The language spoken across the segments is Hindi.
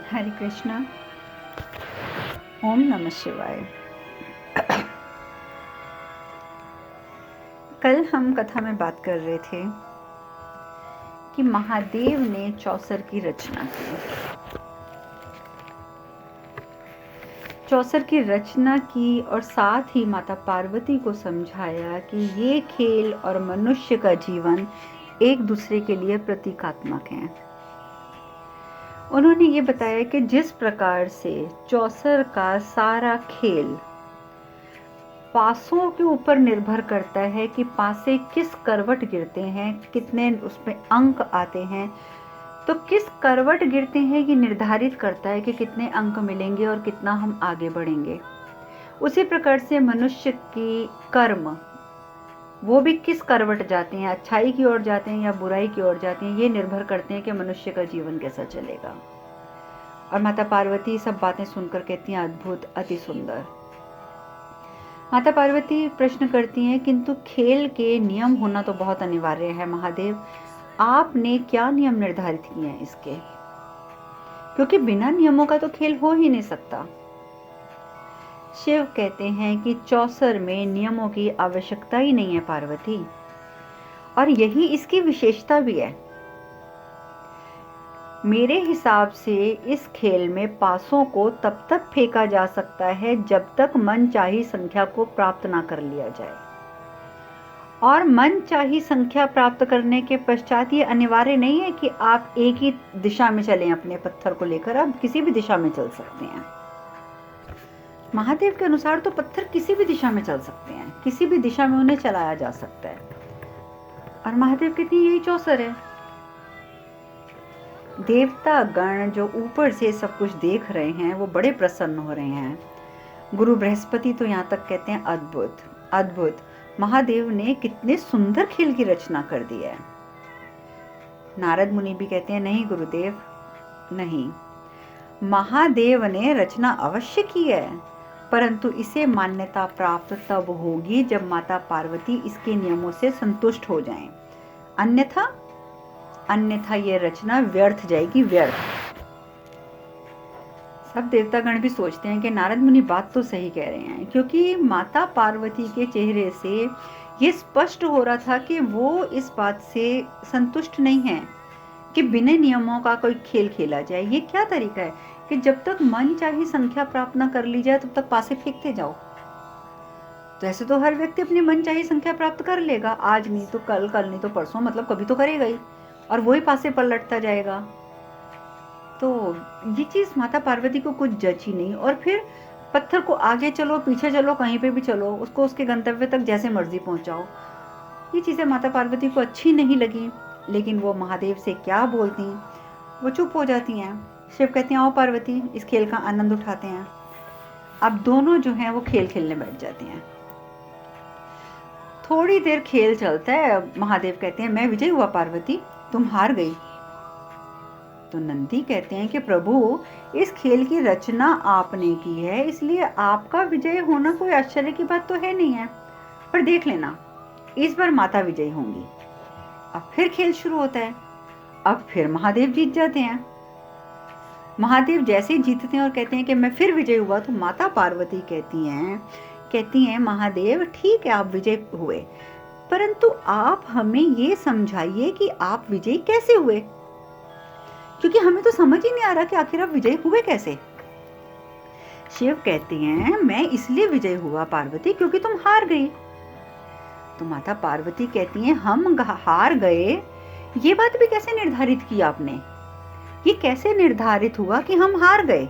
हरे कृष्णा। ओम नमः शिवाय। कल हम कथा में बात कर रहे थे कि महादेव ने चौसर की रचना की। चौसर की रचना की और साथ ही माता पार्वती को समझाया कि ये खेल और मनुष्य का जीवन एक दूसरे के लिए प्रतीकात्मक हैं। उन्होंने ये बताया कि जिस प्रकार से चौसर का सारा खेल पासों के ऊपर निर्भर करता है कि पासे किस करवट गिरते हैं, कितने उसमें अंक आते हैं, तो किस करवट गिरते हैं ये निर्धारित करता है कि कितने अंक मिलेंगे और कितना हम आगे बढ़ेंगे। उसी प्रकार से मनुष्य की कर्म वो भी किस करवट जाते हैं, अच्छाई की ओर जाते हैं या बुराई की ओर जाते हैं, ये निर्भर करते हैं कि मनुष्य का जीवन कैसा चलेगा। और माता पार्वती सब बातें सुनकर कहती हैं अद्भुत, अति सुंदर। माता पार्वती प्रश्न करती हैं किंतु खेल के नियम होना तो बहुत अनिवार्य है महादेव, आपने क्या नियम निर्धारित किए हैं इसके, क्योंकि बिना नियमों का तो खेल हो ही नहीं सकता। शिव कहते हैं कि चौसर में नियमों की आवश्यकता ही नहीं है पार्वती, और यही इसकी विशेषता भी है। मेरे हिसाब से इस खेल में पासों को तब तक फेंका जा सकता है जब तक मनचाही संख्या को प्राप्त ना कर लिया जाए, और मनचाही संख्या प्राप्त करने के पश्चात ये अनिवार्य नहीं है कि आप एक ही दिशा में चलें। अपने पत्थर को लेकर आप किसी भी दिशा में चल सकते हैं। महादेव के अनुसार तो पत्थर किसी भी दिशा में चल सकते हैं, किसी भी दिशा में उन्हें चलाया जा सकता है। और महादेव कहते हैं यही चौसर है। देवता गण जो ऊपर से सब कुछ देख रहे हैं वो बड़े प्रसन्न हो रहे हैं। गुरु बृहस्पति तो यहाँ तक कहते हैं अद्भुत अद्भुत, महादेव ने कितने सुंदर खेल की रचना कर दी है। नारद मुनि भी कहते हैं नहीं गुरुदेव नहीं, महादेव ने रचना अवश्य की है, परंतु इसे मान्यता प्राप्त तब होगी जब माता पार्वती इसके नियमों से संतुष्ट हो जाएं। अन्यथा ये रचना व्यर्थ जाएगी, व्यर्थ। सब देवतागण भी सोचते हैं कि नारद मुनि बात तो सही कह रहे हैं, क्योंकि माता पार्वती के चेहरे से ये स्पष्ट हो रहा था कि वो इस बात से संतुष्ट नहीं है कि बिना नियमों का कोई खेल खेला जाए। ये क्या तरीका है कि जब तक मन चाही संख्या प्राप्त न कर ली जाए तब तक पासे फेंकते जाओ। तो ऐसे तो हर व्यक्ति अपनी मन चाही संख्या प्राप्त कर लेगा, आज नहीं तो कल, कल नहीं तो परसों, मतलब कभी तो करेगा ही, और वही पासे पर लटता जाएगा। तो ये चीज माता पार्वती को कुछ जची नहीं। और फिर पत्थर को आगे चलो पीछे चलो कहीं पे भी चलो, उसको उसके गंतव्य तक जैसे मर्जी पहुंचाओ, ये चीजें माता पार्वती को अच्छी नहीं लगी। लेकिन वो महादेव से क्या बोलती, वो चुप हो जाती हैं। शिव कहते हैं आओ पार्वती इस खेल का आनंद उठाते हैं। अब दोनों जो हैं वो खेल खेलने बैठ जाते हैं। थोड़ी देर खेल चलता है, महादेव कहते हैं मैं विजय हुआ पार्वती, तुम हार गई। तो नंदी कहते हैं कि प्रभु इस खेल की रचना आपने की है, इसलिए आपका विजय होना कोई आश्चर्य की बात तो है नहीं है, पर देख लेना इस बार माता विजयी होंगी। अब फिर खेल शुरू होता है। अब फिर महादेव जीत जाते हैं। महादेव जैसे ही जीतते हैं और कहते हैं कि मैं फिर विजय हुआ, तो माता पार्वती कहती हैं महादेव ठीक है आप विजय हुए, परंतु आप हमें ये समझाइए कि आप विजयी कैसे हुए, क्योंकि हमें तो समझ ही नहीं आ रहा कि आखिर आप विजयी हुए कैसे। शिव कहते हैं मैं इसलिए विजय हुआ पार्वती क्योंकि तुम हार गई। तो माता पार्वती कहती हैं हम हार गए, ये बात भी कैसे निर्धारित की आपने, ये कैसे निर्धारित हुआ कि हम हार गए,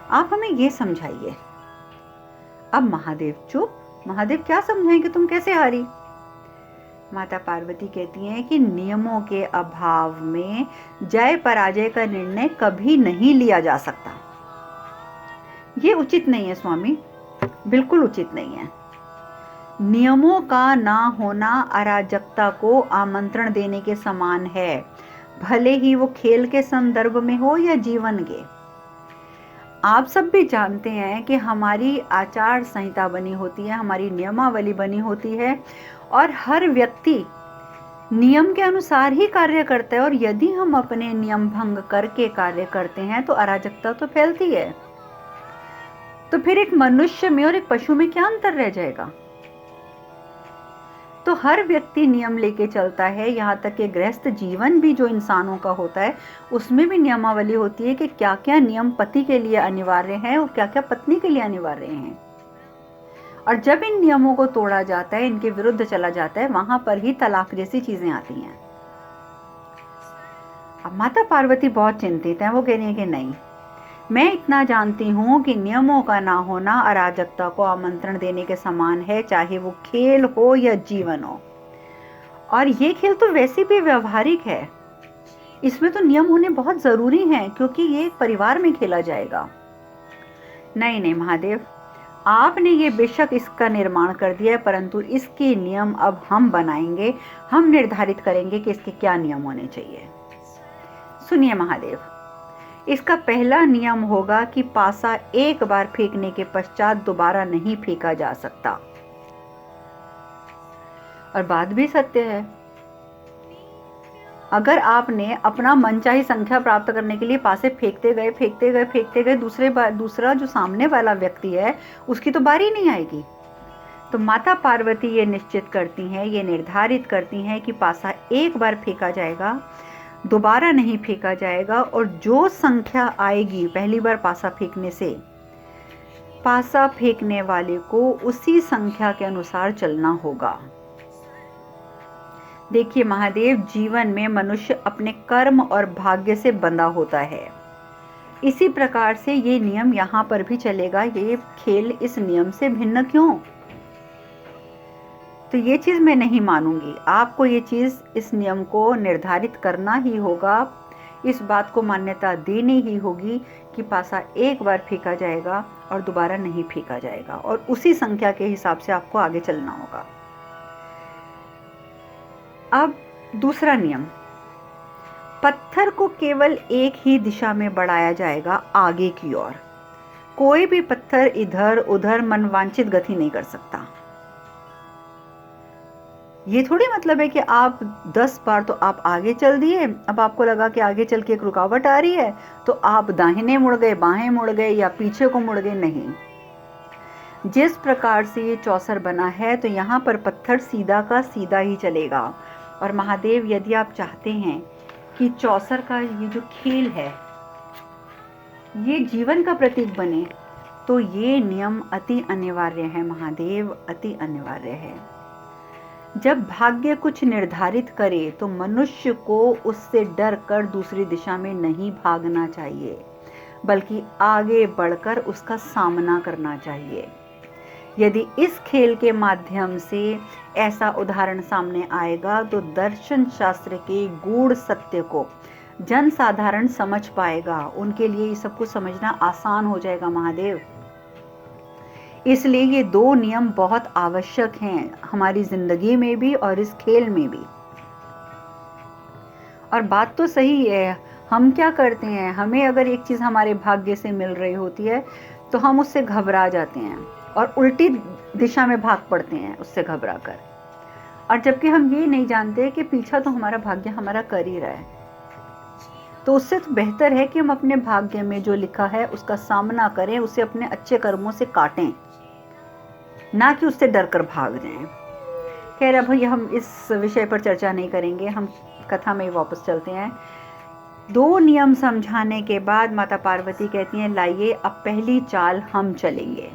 आप हमें ये समझाइए। अब महादेव चुप, महादेव क्या समझाएंगे तुम कैसे हारी। माता पार्वती कहती हैं कि नियमों के अभाव में जय पराजय का निर्णय कभी नहीं लिया जा सकता। ये उचित नहीं है स्वामी, बिल्कुल उचित नहीं है। नियमों का ना होना अराजकता को आमंत्रण देने के समान है, भले ही वो खेल के संदर्भ में हो या जीवन के। आप सब भी जानते हैं कि हमारी आचार संहिता बनी होती है, हमारी नियमावली बनी होती है, और हर व्यक्ति नियम के अनुसार ही कार्य करता है, और यदि हम अपने नियम भंग करके कार्य करते हैं तो अराजकता तो फैलती है। तो फिर एक मनुष्य में और एक पशु में क्या अंतर रह जाएगा? तो हर व्यक्ति नियम लेके चलता है, यहाँ तक कि गृहस्थ जीवन भी जो इंसानों का होता है उसमें भी नियमावली होती है कि क्या क्या नियम पति के लिए अनिवार्य हैं और क्या क्या पत्नी के लिए अनिवार्य हैं। और जब इन नियमों को तोड़ा जाता है, इनके विरुद्ध चला जाता है, वहां पर ही तलाक जैसी चीजें आती हैं। अब माता पार्वती बहुत चिंतित हैं। वो कह रही हैं कि नहीं, मैं इतना जानती हूँ कि नियमों का ना होना अराजकता को आमंत्रण देने के समान है, चाहे वो खेल हो या जीवन हो। और ये खेल तो वैसे भी व्यवहारिक है, इसमें तो नियम होने बहुत जरूरी हैं, क्योंकि ये एक परिवार में खेला जाएगा। नहीं नहीं महादेव, आपने ये बेशक इसका निर्माण कर दिया है, परंतु इसके नियम अब हम बनाएंगे, हम निर्धारित करेंगे कि इसके क्या नियम होने चाहिए। सुनिए महादेव, इसका पहला नियम होगा कि पासा एक बार फेंकने के पश्चात दोबारा नहीं फेंका जा सकता। और बात भी सत्य है, अगर आपने अपना मनचाही संख्या प्राप्त करने के लिए पासे फेंकते गए, दूसरा जो सामने वाला व्यक्ति है उसकी तो बारी नहीं आएगी। तो माता पार्वती ये निश्चित करती हैं, ये निर्धारित करती हैं कि पासा एक बार फेंका जाएगा, दोबारा नहीं फेंका जाएगा। और जो संख्या आएगी पहली बार पासा फेंकने से, पासा फेंकने वाले को उसी संख्या के अनुसार चलना होगा। देखिए महादेव, जीवन में मनुष्य अपने कर्म और भाग्य से बंधा होता है। इसी प्रकार से ये नियम यहाँ पर भी चलेगा। ये खेल इस नियम से भिन्न क्यों? तो ये चीज मैं नहीं मानूंगी। आपको ये चीज, इस नियम को निर्धारित करना ही होगा, इस बात को मान्यता देनी ही होगी कि पासा एक बार फेंका जाएगा और दोबारा नहीं फेंका जाएगा, और उसी संख्या के हिसाब से आपको आगे चलना होगा। अब दूसरा नियम, पत्थर को केवल एक ही दिशा में बढ़ाया जाएगा, आगे की ओर। कोई भी पत्थर इधर उधर मनवांछित गति नहीं कर सकता। ये थोड़ी मतलब है कि आप 10 बार तो आप आगे चल दिए, अब आपको लगा कि आगे चल के एक रुकावट आ रही है तो आप दाहिने मुड़ गए, बाहें मुड़ गए या पीछे को मुड़ गए। नहीं, जिस प्रकार से ये चौसर बना है तो यहाँ पर पत्थर सीधा का सीधा ही चलेगा। और महादेव, यदि आप चाहते हैं कि चौसर का ये जो खेल है ये जीवन का प्रतीक बने, तो ये नियम अति अनिवार्य है महादेव, अति अनिवार्य है। जब भाग्य कुछ निर्धारित करे तो मनुष्य को उससे डर कर दूसरी दिशा में नहीं भागना चाहिए, बल्कि आगे बढ़कर उसका सामना करना चाहिए। यदि इस खेल के माध्यम से ऐसा उदाहरण सामने आएगा तो दर्शन शास्त्र के गूढ़ सत्य को जन साधारण समझ पाएगा, उनके लिए ये सब कुछ समझना आसान हो जाएगा महादेव। इसलिए ये दो नियम बहुत आवश्यक हैं हमारी जिंदगी में भी और इस खेल में भी। और बात तो सही है, हम क्या करते हैं, हमें अगर एक चीज हमारे भाग्य से मिल रही होती है तो हम उससे घबरा जाते हैं और उल्टी दिशा में भाग पड़ते हैं उससे घबरा कर। और जबकि हम ये नहीं जानते कि पीछा तो हमारा भाग्य हमारा कर ही रहा है। तो उससे तो बेहतर है कि हम अपने भाग्य में जो लिखा है उसका सामना करें, उसे अपने अच्छे कर्मों से काटें, ना कि उससे डर कर भाग जाएं। खैर, अब हम इस विषय पर चर्चा नहीं करेंगे, हम कथा में वापस चलते हैं। दो नियम समझाने के बाद माता पार्वती कहती हैं, लाइए अब पहली चाल हम चलेंगे।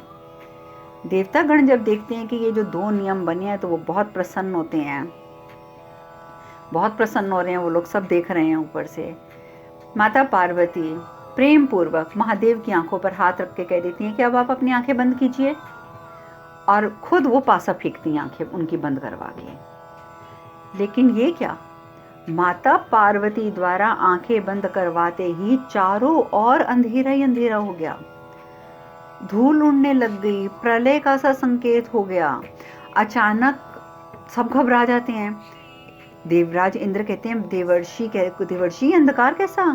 देवता गण जब देखते हैं कि ये जो दो नियम बने हैं तो वो बहुत प्रसन्न होते हैं, बहुत प्रसन्न हो रहे हैं वो लोग, सब देख रहे हैं ऊपर से। माता पार्वती प्रेम पूर्वक महादेव की आंखों पर हाथ रख के कह देती हैं कि अब आप अपनी आंखें बंद कीजिए, और खुद वो पासा फेंकती हैं आंखें उनकी बंद करवा के। लेकिन ये क्या, माता पार्वती द्वारा आंखें बंद करवाते ही चारों ओर अंधेरा ही अंधेरा हो गया, धूल उड़ने लग गई, प्रलय का सा संकेत हो गया। अचानक सब घबरा जाते हैं। देवराज इंद्र कहते हैं, देवर्षि अंधकार कैसा,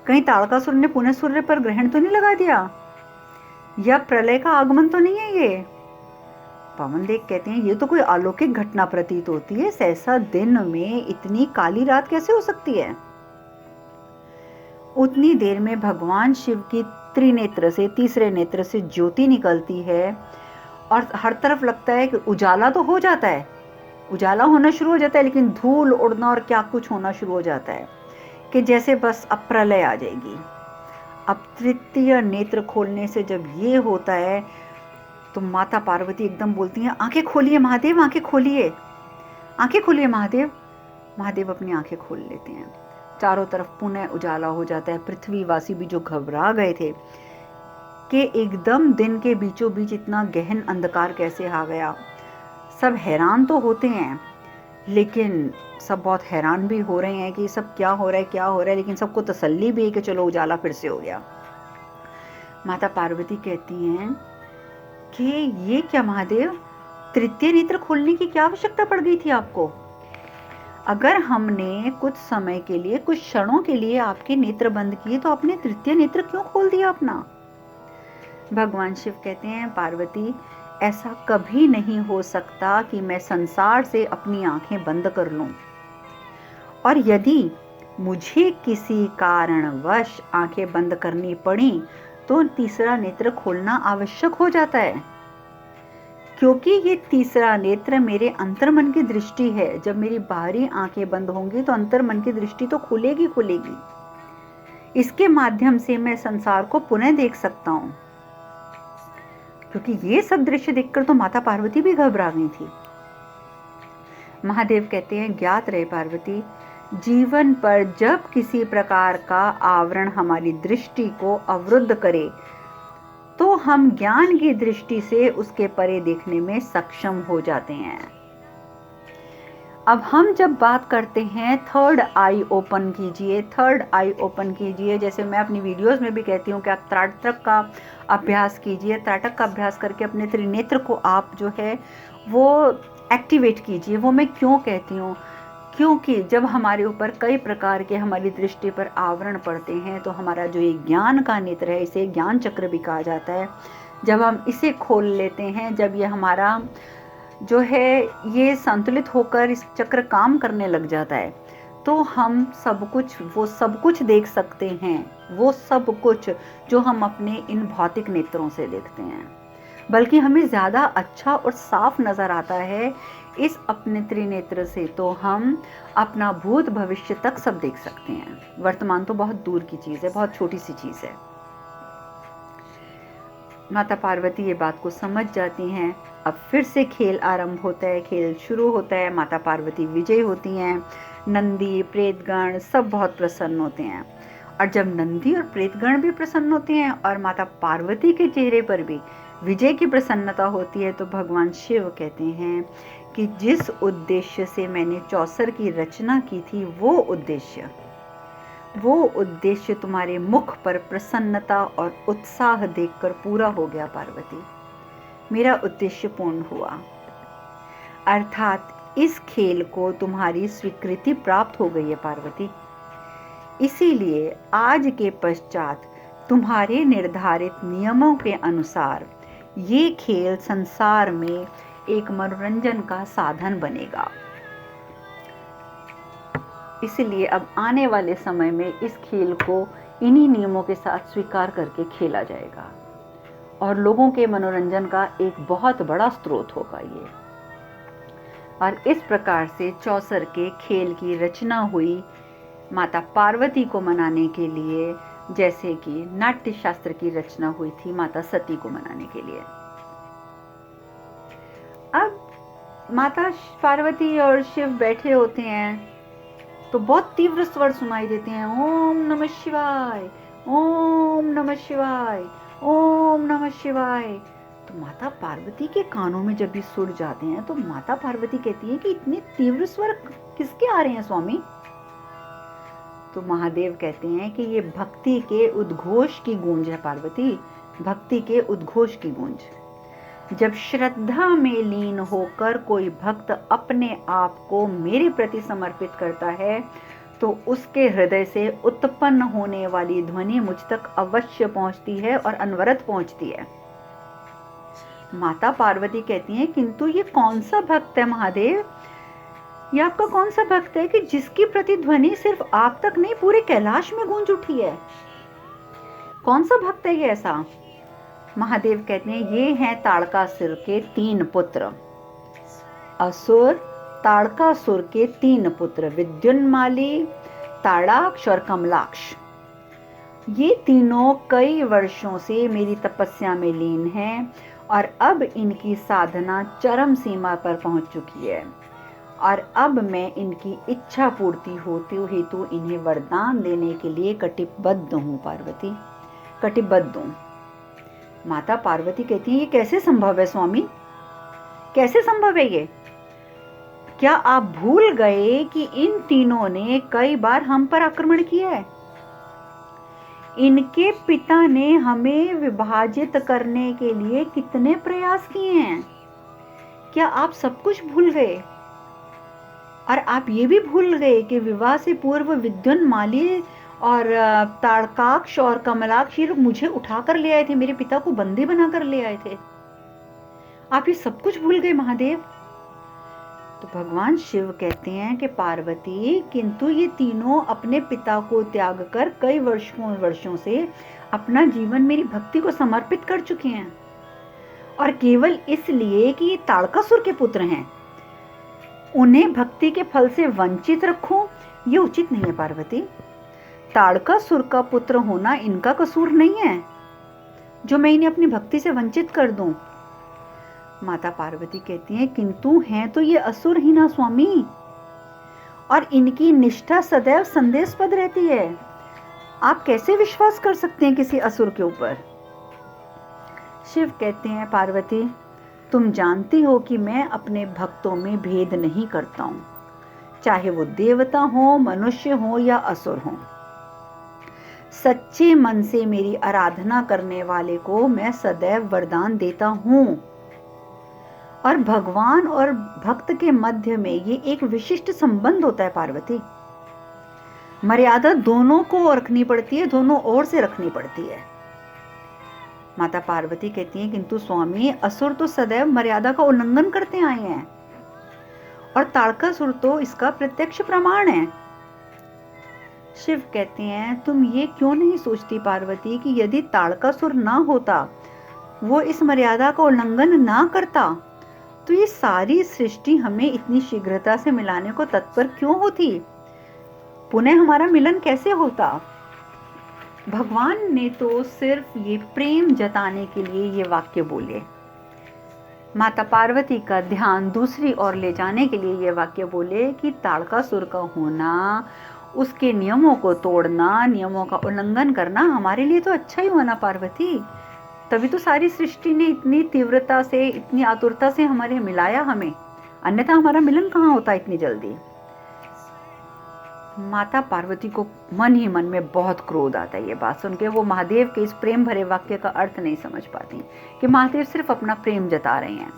कहीं तारकासुर ने पुनः सूर्य पर ग्रहण तो नहीं लगा दिया, या प्रलय का आगमन तो नहीं है ये। पवन देव कहते हैं ये तो कोई अलौकिक घटना प्रतीत होती है, सहसा दिन में इतनी काली रात कैसे हो सकती है। उतनी देर में भगवान शिव की त्रिनेत्र से, तीसरे नेत्र से ज्योति निकलती है और हर तरफ लगता है कि उजाला तो हो जाता है, उजाला होना शुरू हो जाता है, लेकिन धूल उड़ना और क्या कुछ होना शुरू हो जाता है कि जैसे बस अब प्रलय आ जाएगी। अब तृतीय नेत्र खोलने से जब ये होता है तो माता पार्वती एकदम बोलती हैं, आंखें खोलिए महादेव, आंखें खोलिए, आंखें खोलिए महादेव। महादेव अपनी आंखें खोल लेते हैं, चारों तरफ पुनः उजाला हो जाता है। पृथ्वीवासी भी जो घबरा गए थे कि एकदम दिन के बीचों बीच इतना गहन अंधकार कैसे आ गया, सब हैरान तो होते हैं, लेकिन सब बहुत हैरान भी हो रहे हैं कि सब क्या हो रहा है, क्या हो रहा है, लेकिन सबको तसल्ली भी है कि चलो उजाला फिर से हो गया। माता पार्वती कहती हैं कि ये क्या महादेव, तृतीय नेत्र खोलने की क्या आवश्यकता पड़ गई थी आपको? अगर हमने कुछ समय के लिए, कुछ क्षणों के लिए आपके नेत्र बंद किए तो आपने तृतीय नेत्र क्यों खोल दिया अपना? भगवान शिव कहते हैं, पार्वती ऐसा कभी नहीं हो सकता कि मैं संसार से अपनी आंखें बंद कर लूं, और यदि मुझे किसी कारणवश आंखें बंद करनी पड़ी तो तीसरा नेत्र खोलना आवश्यक हो जाता है, क्योंकि ये तीसरा नेत्र मेरे अंतर्मन की दृष्टि है। जब मेरी बाहरी आंखें बंद होंगी तो अंतर्मन की दृष्टि तो खुलेगी खुलेगी, इसके माध्यम से मैं संसार को पुनः देख सकता हूं। क्योंकि ये सब दृश्य देखकर तो माता पार्वती भी घबरा गई थी। महादेव कहते हैं, ज्ञात रहे पार्वती, जीवन पर जब किसी प्रकार का आवरण हमारी दृष्टि को अवरुद्ध करे तो हम ज्ञान की दृष्टि से उसके परे देखने में सक्षम हो जाते हैं। अब हम जब बात करते हैं थर्ड आई ओपन कीजिए, थर्ड आई ओपन कीजिए, जैसे मैं अपनी वीडियोस में भी कहती हूँ कि आप त्राटक का अभ्यास कीजिए, त्राटक का अभ्यास करके अपने त्रिनेत्र को आप जो है वो एक्टिवेट कीजिए। वो मैं क्यों कहती हूँ, क्योंकि जब हमारे ऊपर कई प्रकार के हमारी दृष्टि पर आवरण पड़ते हैं तो हमारा जो ये ज्ञान का नेत्र है, इसे ज्ञान चक्र भी कहा जाता है, जब हम इसे खोल लेते हैं, जब ये हमारा जो है ये संतुलित होकर इस चक्र काम करने लग जाता है, तो हम सब कुछ, वो सब कुछ देख सकते हैं, वो सब कुछ जो हम अपने इन भौतिक नेत्रों से देखते हैं, बल्कि हमें ज़्यादा अच्छा और साफ नज़र आता है इस अपने त्रिनेत्र से। तो हम अपना भूत भविष्य तक सब देख सकते हैं, वर्तमान तो बहुत दूर की चीज़ है, बहुत छोटी सी चीज़ है। माता पार्वती ये बात को समझ जाती हैं। अब फिर से खेल आरंभ होता है, खेल शुरू होता है, माता पार्वती विजयी होती हैं। नंदी, प्रेतगण सब बहुत प्रसन्न होते हैं, और जब नंदी और प्रेतगण भी प्रसन्न होते हैं और माता पार्वती के चेहरे पर भी विजय की प्रसन्नता होती है, तो भगवान शिव कहते हैं कि जिस उद्देश्य से मैंने चौसर की रचना की थी वो उद्देश्य तुम्हारे मुख पर प्रसन्नता और उत्साह देखकर पूरा हो गया पार्वती। मेरा उद्देश्य पूर्ण हुआ, अर्थात इस खेल को तुम्हारी स्वीकृति प्राप्त हो गई है पार्वती। इसीलिए आज के पश्चात तुम्हारे निर्धारित नियमों के अनुसार ये खेल संसार में एक मनोरंजन का साधन बनेगा। इसलिए अब आने वाले समय में इस खेल को इन्हीं नियमों के साथ स्वीकार करके खेला जाएगा और लोगों के मनोरंजन का एक बहुत बड़ा स्रोत होगा ये। और इस प्रकार से चौसर के खेल की रचना हुई माता पार्वती को मनाने के लिए, जैसे कि नाट्य शास्त्र की रचना हुई थी माता सती को मनाने के लिए। अब माता पार्वती और शिव बैठे होते हैं तो बहुत तीव्र स्वर सुनाई देते हैं, ओम नमः शिवाय, ओम नमः शिवाय, ओम नमः शिवाय। तो माता पार्वती के कानों में जब भी सुर जाते हैं तो माता पार्वती कहती है कि इतने तीव्र स्वर किसके आ रहे हैं स्वामी? तो महादेव कहते हैं कि ये भक्ति के उद्घोष की गूंज है पार्वती, भक्ति के उद्घोष की गूंज। जब श्रद्धा में लीन होकर कोई भक्त अपने आप को मेरे प्रति समर्पित करता है तो उसके हृदय से उत्पन्न होने वाली ध्वनि मुझ तक अवश्य पहुंचती है और अनवरत पहुंचती है। माता पार्वती कहती हैं किंतु ये कौन सा भक्त है महादेव, ये आपका कौन सा भक्त है कि जिसकी प्रतिध्वनि सिर्फ आप तक नहीं पूरे कैलाश में गूंज उठी है? कौन सा भक्त है ये ऐसा? महादेव कहते हैं ये हैं ताड़कासुर के 3 पुत्र। असुर ताड़कासुर के 3 पुत्र विद्युन्माली, ताड़ाक्ष और कमलाक्ष। ये तीनों कई वर्षों से मेरी तपस्या में लीन हैं और अब इनकी साधना चरम सीमा पर पहुंच चुकी है और अब मैं इनकी इच्छा पूर्ति होते हेतु इन्हें वरदान देने के लिए कटिबद्ध हूँ पार्वती, कटिबद्ध हूँ। माता पार्वती कहती है ये कैसे संभव है स्वामी, कैसे संभव है ये? क्या आप भूल गए कि इन तीनों ने कई बार हम पर आक्रमण किया है? इनके पिता ने हमें विभाजित करने के लिए कितने प्रयास किए हैं? क्या आप सब कुछ भूल गए? और आप ये भी भूल गए कि विवाह से पूर्व विद्युन्माली और ताड़काक्ष और कमलाक्ष मुझे उठा कर ले आए थे, मेरे पिता को बंदी बनाकर ले आए थे। आप ये सब कुछ भूल गए महादेव। तो भगवान शिव कहते हैं कि पार्वती किंतु ये तीनों अपने पिता को त्याग कर कई वर्षों से अपना जीवन मेरी भक्ति को समर्पित कर चुके हैं और केवल इसलिए कि ये ताड़कासुर के पुत्र हैं उन्हें भक्ति के फल से वंचित रखूं, ये उचित नहीं है पार्वती। ताड़कासुर का पुत्र होना इनका कसूर नहीं है जो मैं इन्हें अपनी भक्ति से वंचित कर दूं। माता पार्वती कहती हैं किंतु हैं तो ये असुर ही ना स्वामी, और इनकी निष्ठा सदैव संदेहास्पद रहती है। आप कैसे विश्वास कर सकते हैं किसी असुर के ऊपर? शिव कहते हैं पार्वती तुम जानती हो कि मैं अपने भक्तों में भेद नहीं करता हूं, चाहे वो देवता हो, मनुष्य हो या असुर हो। सच्चे मन से मेरी आराधना करने वाले को मैं सदैव वरदान देता हूं और भगवान और भक्त के मध्य में ये एक विशिष्ट संबंध होता है पार्वती। मर्यादा दोनों को रखनी पड़ती है, दोनों ओर से रखनी पड़ती है। माता पार्वती कहती हैं किंतु स्वामी असुर तो सदैव मर्यादा का उल्लंघन करते आए हैं और ताड़कासुर तो इसका प्रत्यक्ष प्रमाण है। शिव कहते हैं तुम ये क्यों नहीं सोचती पार्वती कि यदि ताड़कासुर ना होता, वो इस मर्यादा का उल्लंघन ना करता, तो ये सारी सृष्टि हमें इतनी शीघ्रता से मिलाने को तत्पर क्यों होती? पुनः हमारा मिलन कैसे होता? भगवान ने तो सिर्फ ये प्रेम जताने के लिए ये वाक्य बोले, माता पार्वती का ध्यान दूसरी ओर ले जाने के लिए ये वाक्य बोले कि ताड़कासुर का होना, उसके नियमों को तोड़ना, नियमों का उल्लंघन करना हमारे लिए तो अच्छा ही हुआ ना पार्वती। तभी तो सारी सृष्टि ने इतनी तीव्रता से, इतनी आतुरता से हमारे मिलाया हमें, अन्यथा हमारा मिलन कहाँ होता इतनी जल्दी। माता पार्वती को मन ही मन में बहुत क्रोध आता है ये बात सुन के। वो महादेव के इस प्रेम भरे वाक्य का अर्थ नहीं समझ पाती कि महादेव सिर्फ अपना प्रेम जता रहे हैं।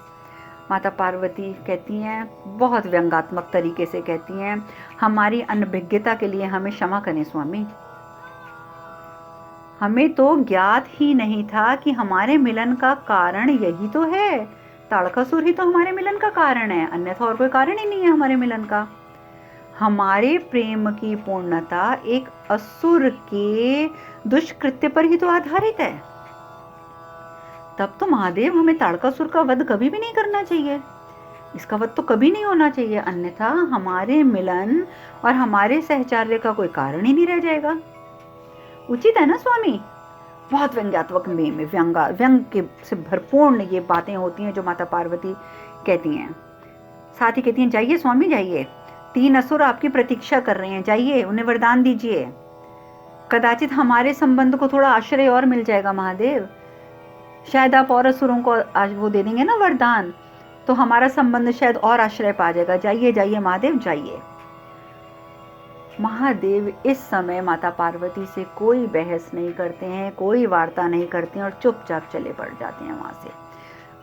माता पार्वती कहती हैं, बहुत व्यंग्यात्मक तरीके से कहती हैं, हमारी अनभिज्ञता के लिए हमें क्षमा करें स्वामी। हमें तो ज्ञात ही नहीं था कि हमारे मिलन का कारण यही तो है, ताड़कासुर ही तो हमारे मिलन का कारण है, अन्यथा और कोई कारण ही नहीं है हमारे मिलन का। हमारे प्रेम की पूर्णता एक असुर के दुष्कृत्य पर ही तो आधारित है। तब तो महादेव हमें ताड़कासुर का वध कभी भी नहीं करना चाहिए, इसका वध तो कभी नहीं होना चाहिए, अन्यथा हमारे मिलन और हमारे सहचार्य का कोई कारण ही नहीं रह जाएगा। उचित है ना स्वामी? बहुत व्यंग्यात्मक में व्यंग के से भरपूर्ण ये बातें होती हैं जो माता पार्वती कहती हैं। साथ ही कहती हैं, जाइए स्वामी जाइए, 3 असुर आपकी प्रतीक्षा कर रहे हैं, जाइए उन्हें वरदान दीजिए, कदाचित हमारे संबंध को थोड़ा आश्रय और मिल जाएगा महादेव। शायद आप और असुरों को आज वो दे देंगे ना वरदान, तो हमारा संबंध शायद और आश्रय पा जाएगा। जाइए जाइए महादेव जाइए। महादेव इस समय माता पार्वती से कोई बहस नहीं करते हैं, कोई वार्ता नहीं करते हैं और चुपचाप चले पड़ जाते हैं वहां से।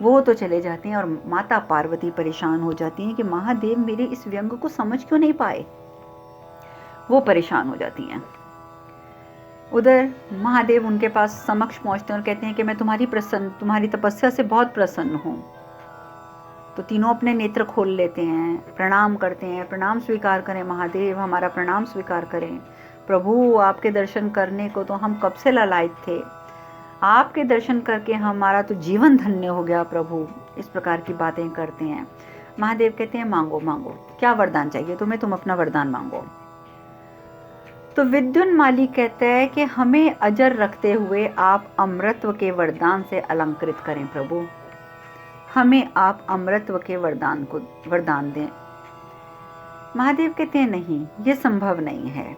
वो तो चले जाते हैं और माता पार्वती परेशान हो जाती हैं कि महादेव मेरे इस व्यंग को समझ क्यों नहीं पाए। वो परेशान हो जाती हैं। उधर महादेव उनके पास समक्ष पहुंचते हैं और कहते हैं कि मैं तुम्हारी तपस्या से बहुत प्रसन्न हूँ। तो तीनों अपने नेत्र खोल लेते हैं, प्रणाम करते हैं, प्रणाम स्वीकार करें महादेव, हमारा प्रणाम स्वीकार करें। प्रभु आपके दर्शन करने को तो हम कब से लालायित थे, आपके दर्शन करके हमारा तो जीवन धन्य हो गया प्रभु। इस प्रकार की बातें करते हैं। महादेव कहते हैं मांगो मांगो, क्या वरदान चाहिए तुम्हें, तुम अपना वरदान मांगो। तो विद्युन्माली कहता है कि हमें अजर रखते हुए आप अमृतत्व के वरदान से अलंकृत करें प्रभु, हमें आप अमृतत्व के वरदान दें। महादेव कहते हैं नहीं, ये संभव नहीं है।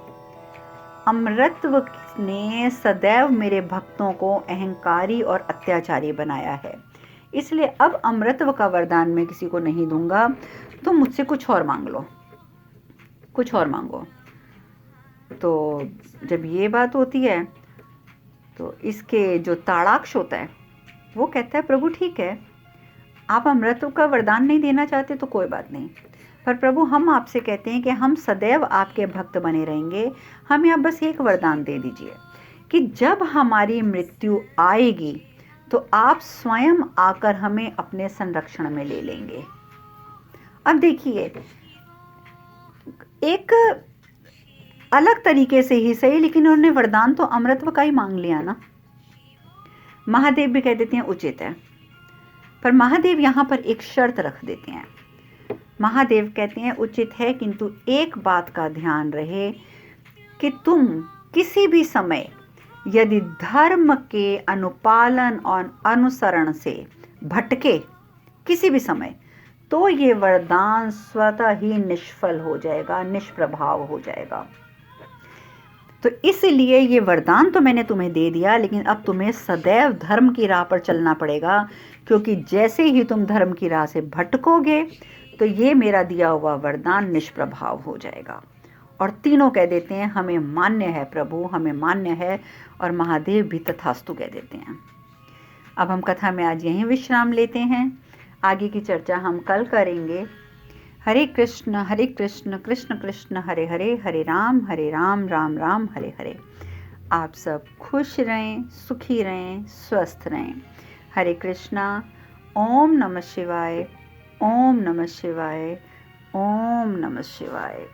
अमृतत्व ने सदैव मेरे भक्तों को अहंकारी और अत्याचारी बनाया है, इसलिए अब अमृतत्व का वरदान मैं किसी को नहीं दूंगा, तो मुझसे कुछ और मांग लो, कुछ और मांगो। तो जब ये बात होती है तो इसके जो ताड़ाक्ष होता है वो कहता है प्रभु ठीक है, आप अमृतत्व का वरदान नहीं देना चाहते तो कोई बात नहीं, पर प्रभु हम आपसे कहते हैं कि हम सदैव आपके भक्त बने रहेंगे, हमें आप बस एक वरदान दे दीजिए कि जब हमारी मृत्यु आएगी तो आप स्वयं आकर हमें अपने संरक्षण में ले लेंगे। अब देखिए, एक अलग तरीके से ही सही, लेकिन उन्होंने वरदान तो अमृतत्व का ही मांग लिया ना। महादेव भी कह देते हैं उचित है, पर महादेव यहाँ पर एक शर्त रख देते हैं। महादेव कहते हैं उचित है, किंतु एक बात का ध्यान रहे कि तुम किसी भी समय यदि धर्म के अनुपालन और अनुसरण से भटके किसी भी समय, तो ये वरदान स्वतः ही निष्फल हो जाएगा, निष्प्रभाव हो जाएगा। तो इसलिए ये वरदान तो मैंने तुम्हें दे दिया, लेकिन अब तुम्हें सदैव धर्म की राह पर चलना पड़ेगा, क्योंकि जैसे ही तुम धर्म की राह से भटकोगे तो ये मेरा दिया हुआ वरदान निष्प्रभाव हो जाएगा। और तीनों कह देते हैं हमें मान्य है प्रभु, हमें मान्य है, और महादेव भी तथास्तु कह देते हैं। अब हम कथा में आज यहीं विश्राम लेते हैं, आगे की चर्चा हम कल करेंगे। हरे कृष्ण कृष्ण कृष्ण हरे हरे, हरे राम राम राम हरे हरे। आप सब खुश रहें, सुखी रहें, स्वस्थ रहें। हरे कृष्णा। ओम नमः शिवाय, ओम नमः शिवाय, ओम नमः शिवाय।